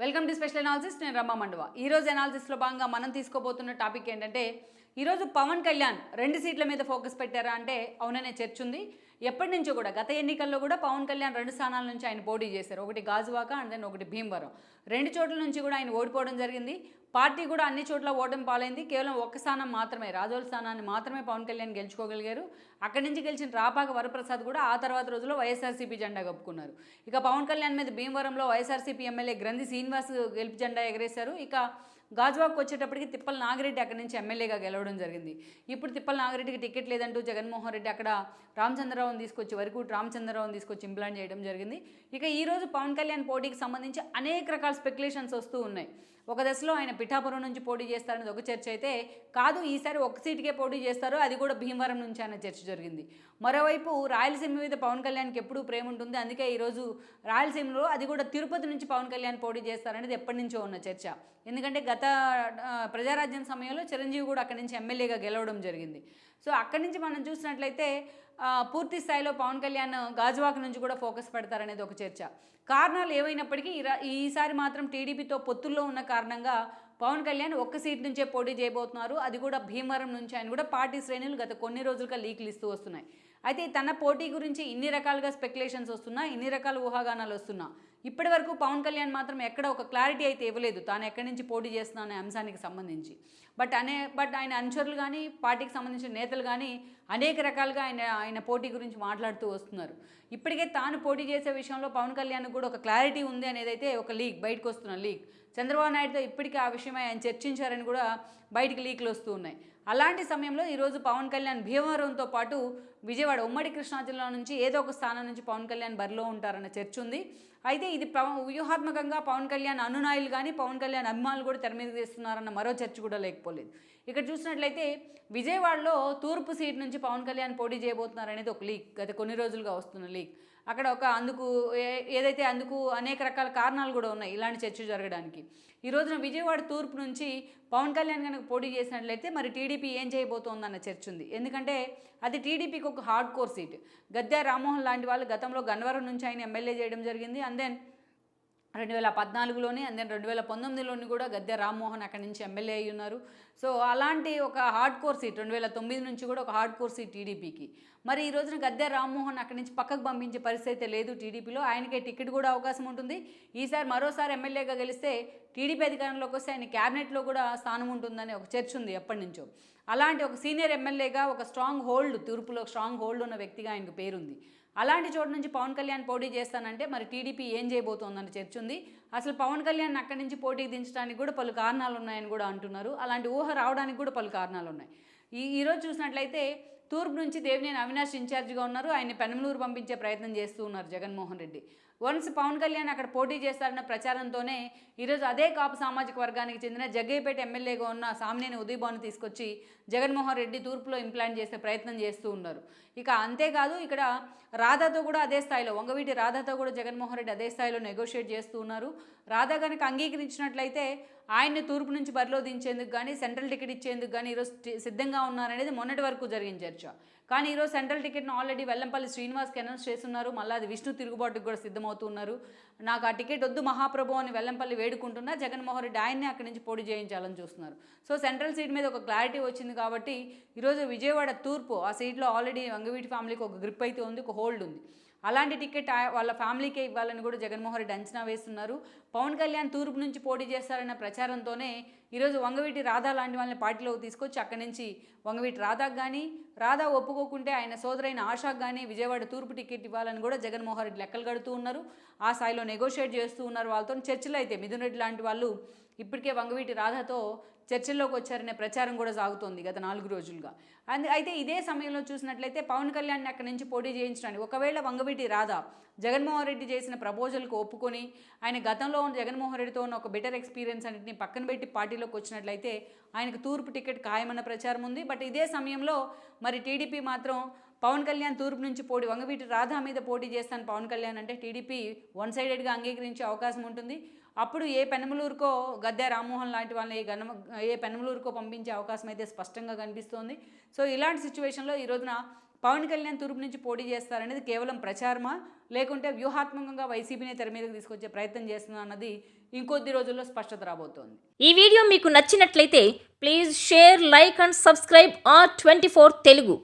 Welcome to special analysis. నేను రమ్మ మండవ. ఈరోజు అనాలిసిస్లో భాగంగా మనం తీసుకోబోతున్న టాపిక్ ఏంటంటే, ఈరోజు పవన్ కళ్యాణ్ 2 సీట్ల మీద ఫోకస్ పెట్టారా అంటే అవుననే చర్చ ఉంది. ఎప్పటి నుంచో కూడా గత ఎన్నికల్లో కూడా పవన్ కళ్యాణ్ 2 స్థానాల నుంచి ఆయన పోటీ చేశారు. ఒకటి గాజువాక అండ్ దెన్ ఒకటి భీమవరం. 2 చోట్ల నుంచి కూడా ఆయన ఓడిపోవడం జరిగింది. పార్టీ కూడా అన్ని చోట్ల ఓటమి పాలైంది. కేవలం ఒక్క స్థానం మాత్రమే, రాజోల స్థానాన్ని మాత్రమే పవన్ కళ్యాణ్ గెలుచుకోగలిగారు. అక్కడి నుంచి గెలిచిన రాపాక వరప్రసాద్ కూడా ఆ తర్వాత రోజుల్లో వైఎస్ఆర్సీపీ జెండా కప్పుకున్నారు. ఇక పవన్ కళ్యాణ్ మీద భీమవరంలో వైఎస్ఆర్సీపీ ఎమ్మెల్యే గ్రంథి శ్రీనివాస్ గెలుపు జెండా ఎగరేశారు. ఇక గాజువాకు వచ్చేటప్పటికి తిప్పల నాగిరెడ్డి అక్కడి నుంచి ఎమ్మెల్యేగా గెలవడం జరిగింది. ఇప్పుడు తిప్పల నాగిరెడ్డికి టికెట్ లేదంటూ జగన్మోహన్ రెడ్డి అక్కడ రామచంద్రరావుని తీసుకొచ్చి వరకూటి రామచంద్రరావుని తీసుకొచ్చి ఇంప్లాంట్ చేయడం జరిగింది. ఇక ఈరోజు పవన్ కళ్యాణ్ పోటీకి సంబంధించి అనేక రకాల స్పెక్యులేషన్స్ వస్తూ ఉన్నాయి. ఒక దశలో ఆయన పిఠాపురం నుంచి పోటీ చేస్తారనేది ఒక చర్చ అయితే, కాదు ఈసారి ఒక సీటుకే పోటీ చేస్తారు, అది కూడా భీమవరం నుంచి అనే చర్చ జరిగింది. మరోవైపు రాయలసీమ మీద పవన్ కళ్యాణ్కి ఎప్పుడూ ప్రేమ ఉంటుంది. అందుకే ఈరోజు రాయలసీమలో అది కూడా తిరుపతి నుంచి పవన్ కళ్యాణ్ పోటీ చేస్తారనేది ఎప్పటి నుంచో ఉన్న చర్చ. ఎందుకంటే గత ప్రజారాజ్యం సమయంలో చిరంజీవి కూడా అక్కడి నుంచి ఎమ్మెల్యేగా గెలవడం జరిగింది. సో అక్కడి నుంచి మనం చూసినట్లయితే పూర్తి స్థాయిలో పవన్ కళ్యాణ్ గాజువాక నుంచి కూడా ఫోకస్ పెడతారనేది ఒక చర్చ. కారణాలు ఏవైనప్పటికీ ఈసారి మాత్రం టీడీపీతో పొత్తుల్లో ఉన్న కారణంగా పవన్ కళ్యాణ్ ఒక్క సీట్ నుంచే పోటీ చేయబోతున్నారు. అది కూడా భీమవరం నుంచి. ఆయన కూడా పార్టీ శ్రేణులు గత కొన్ని రోజులుగా లీక్లు ఇస్తూ వస్తున్నాయి. అయితే తన పోటీ గురించి ఇన్ని రకాలుగా స్పెక్యులేషన్స్ వస్తున్నా, ఇన్ని రకాల ఊహాగానాలు వస్తున్నా, ఇప్పటి వరకు పవన్ కళ్యాణ్ మాత్రం ఎక్కడ ఒక క్లారిటీ అయితే ఇవ్వలేదు తాను ఎక్కడి నుంచి పోటీ చేస్తున్నా అనే అంశానికి సంబంధించి. బట్ ఆయన అనుచరులు కానీ పార్టీకి సంబంధించిన నేతలు కానీ అనేక రకాలుగా ఆయన పోటీ గురించి మాట్లాడుతూ వస్తున్నారు. ఇప్పటికే తాను పోటీ చేసే విషయంలో పవన్ కళ్యాణ్ కూడా ఒక క్లారిటీ ఉంది అనేది అయితే ఒక లీక్, బయటకు వస్తున్న లీక్. చంద్రబాబు నాయుడుతో ఇప్పటికీ ఆ విషయమై ఆయన చర్చించారని కూడా బయటికి లీక్లు వస్తూ ఉన్నాయి. అలాంటి సమయంలో ఈరోజు పవన్ కళ్యాణ్ భీమవరంతో పాటు విజయవాడ ఉమ్మడి కృష్ణా జిల్లా నుంచి ఏదో ఒక స్థానం నుంచి పవన్ కళ్యాణ్ బరిలో ఉంటారన్న చర్చ ఉంది. అయితే ఇది వ్యూహాత్మకంగా పవన్ కళ్యాణ్ అనునాయులు కానీ పవన్ కళ్యాణ్ అభిమానులు కూడా తెర మీద తీస్తున్నారన్న మరో చర్చ కూడా లేకపోలేదు. ఇక్కడ చూసినట్లయితే విజయవాడలో తూర్పు సీట్ నుంచి పవన్ కళ్యాణ్ పోటీ చేయబోతున్నారనేది ఒక లీక్, గత కొన్ని రోజులుగా వస్తున్న లీక్. అక్కడ అందుకు అనేక రకాల కారణాలు కూడా ఉన్నాయి ఇలాంటి చర్చ జరగడానికి. ఈ రోజున విజయవాడ తూర్పు నుంచి పవన్ కళ్యాణ్ కనుక పోటీ చేసినట్లయితే మరి టీడీపీ ఏం చేయబోతోందన్న చర్చ ఉంది. ఎందుకంటే అది టీడీపీకి ఒక hard core seat. Gadde Rammohan లాంటి వాళ్ళు గతంలో గన్నవరం నుంచి ఆయన ఎమ్మెల్యే చేయడం జరిగింది. అండ్ దెన్ 2014లోని అండ్ దెన్ 2019లోని కూడా గద్దె రామ్మోహన్ అక్కడి నుంచి ఎమ్మెల్యే అయి ఉన్నారు. సో అలాంటి ఒక హార్డ్ కోర్ సీట్ 2009 నుంచి కూడా ఒక హార్డ్ కోర్ సీట్ టీడీపీకి. మరి ఈ రోజున గద్దె రామ్మోహన్ అక్కడి నుంచి పక్కకు పంపించే పరిస్థితి లేదు టీడీపీలో. ఆయనకే టికెట్ కూడా అవకాశం ఉంటుంది. ఈసారి మరోసారి ఎమ్మెల్యేగా గెలిస్తే టీడీపీ అధికారంలోకి వస్తే ఆయన క్యాబినెట్లో కూడా స్థానం ఉంటుందని ఒక చర్చ ఉంది ఎప్పటి నుంచో. అలాంటి ఒక సీనియర్ ఎమ్మెల్యేగా ఒక స్ట్రాంగ్ హోల్డ్, తూర్పులో స్ట్రాంగ్ హోల్డ్ ఉన్న వ్యక్తిగా ఆయనకు పేరుంది. అలాంటి చోటు నుంచి పవన్ కళ్యాణ్ పోటీ చేస్తానంటే మరి టీడీపీ ఏం చేయబోతోందని చర్చ ఉంది. అసలు పవన్ కళ్యాణ్ అక్కడి నుంచి పోటీకి దించడానికి కూడా పలు కారణాలు ఉన్నాయని కూడా అంటున్నారు. అలాంటి ఊహ రావడానికి కూడా పలు కారణాలు ఉన్నాయి. ఈరోజు చూసినట్లయితే తూర్పు నుంచి దేవినేని అవినాష్ ఇన్ఛార్జిగా ఉన్నారు. ఆయన్ని పెనమలూరు పంపించే ప్రయత్నం చేస్తూ ఉన్నారు జగన్మోహన్ రెడ్డి. వన్స్ పవన్ కళ్యాణ్ అక్కడ పోటీ చేస్తారన్న ప్రచారంతోనే ఈరోజు అదే కాపు సామాజిక వర్గానికి చెందిన జగ్గయ్యపేట ఎమ్మెల్యేగా ఉన్న సామినేని ఉదయభాను తీసుకొచ్చి జగన్మోహన్ రెడ్డి తూర్పులో ఇంప్లాంట్ చేసే ప్రయత్నం చేస్తూ ఉన్నారు. ఇక అంతేకాదు ఇక్కడ రాధాతో కూడా అదే స్థాయిలో, వంగవీటి రాధాతో కూడా జగన్మోహన్ రెడ్డి అదే స్థాయిలో నెగోషియేట్ చేస్తూ ఉన్నారు. రాధా కనుక అంగీకరించినట్లయితే ఆయన్ని తూర్పు నుంచి బరిలో దించేందుకు కానీ సెంట్రల్ టికెట్ ఇచ్చేందుకు కానీ ఈరోజు సిద్ధంగా ఉన్నారనేది మొన్నటి వరకు జరిగిన చర్చ. కానీ ఈరోజు సెంట్రల్ టికెట్ను ఆల్రెడీ వెల్లంపల్లి శ్రీనివాస్కి అనౌన్స్ చేస్తున్నారు. మళ్ళీ అది విష్ణు తిరుగుబాటుకు కూడా సిద్ధమవుతున్నారు. నాకు ఆ టికెట్ వద్దు మహాప్రభు అని వెల్లంపల్లి వేడుకుంటున్నా, జగన్మోహన్ రెడ్డి ఆయన్నే అక్కడి నుంచి పోటీ చేయించాలని చూస్తున్నారు. సో సెంట్రల్ సీట్ మీద ఒక క్లారిటీ వచ్చింది కాబట్టి ఈరోజు విజయవాడ తూర్పు ఆ సీట్లో ఆల్రెడీ వంగవీటి ఫ్యామిలీకి ఒక గ్రిప్ అయితే ఉంది, ఒక హోల్డ్ ఉంది. అలాంటి టికెట్ వాళ్ళ ఫ్యామిలీకే ఇవ్వాలని కూడా జగన్మోహన్ రెడ్డి అంచనా వేస్తున్నారు. పవన్ కళ్యాణ్ తూర్పు నుంచి పోటీ చేస్తారన్న ప్రచారంతోనే ఈరోజు వంగవీటి రాధా లాంటి వాళ్ళని పార్టీలోకి తీసుకొచ్చి అక్కడి నుంచి వంగవీటి రాధాకు కానీ, రాధా ఒప్పుకోకుంటే ఆయన సోదరైన ఆశాకు కానీ విజయవాడ తూర్పు టికెట్ ఇవ్వాలని కూడా జగన్మోహన్ రెడ్డి లెక్కలు కడుతూ ఉన్నారు. ఆ స్థాయిలో నెగోషియేట్ చేస్తూ ఉన్నారు. వాళ్ళతో చర్చలు అయితే మిథున్ రెడ్డి లాంటి వాళ్ళు ఇప్పటికే వంగవీటి రాధాతో చర్చల్లోకి వచ్చారనే ప్రచారం కూడా సాగుతోంది గత 4 రోజులుగా. అయితే ఇదే సమయంలో చూసినట్లయితే పవన్ కళ్యాణ్ని అక్కడి నుంచి పోటీ చేయించడానికి ఒకవేళ వంగవీటి రాధా జగన్మోహన్ రెడ్డి చేసిన ప్రపోజల్కు ఒప్పుకొని ఆయన గతంలో జగన్మోహన్ రెడ్డితో ఉన్న ఒక బెటర్ ఎక్స్పీరియన్స్ అన్నింటినీ పక్కన పెట్టి పార్టీలోకి వచ్చినట్లయితే ఆయనకు తూర్పు టికెట్ ఖాయమన్న ప్రచారం ఉంది. బట్ ఇదే సమయంలో మరి టీడీపీ మాత్రం పవన్ కళ్యాణ్ తూర్పు నుంచి వంగవీటి రాధా మీద పోటీ చేస్తాను పవన్ కళ్యాణ్ అంటే టీడీపీ వన్ సైడెడ్గా అంగీకరించే అవకాశం ఉంటుంది. అప్పుడు ఏ పెనమలూరుకో గద్దె రామ్మోహన్ లాంటి వాళ్ళని ఏ పెనమలూరుకో పంపించే అవకాశం అయితే స్పష్టంగా కనిపిస్తోంది. సో ఇలాంటి సిచ్యువేషన్లో ఈ రోజున పవన్ కళ్యాణ్ తూర్పు నుంచి పోటీ చేస్తారనేది కేవలం ప్రచారమా, లేకుంటే వ్యూహాత్మకంగా వైసీపీని తెర మీదకి తీసుకొచ్చే ప్రయత్నం చేస్తున్నా అన్నది ఇంకొద్ది రోజుల్లో స్పష్టత రాబోతోంది. ఈ వీడియో మీకు నచ్చినట్లయితే please share, like and subscribe R24 Telugu.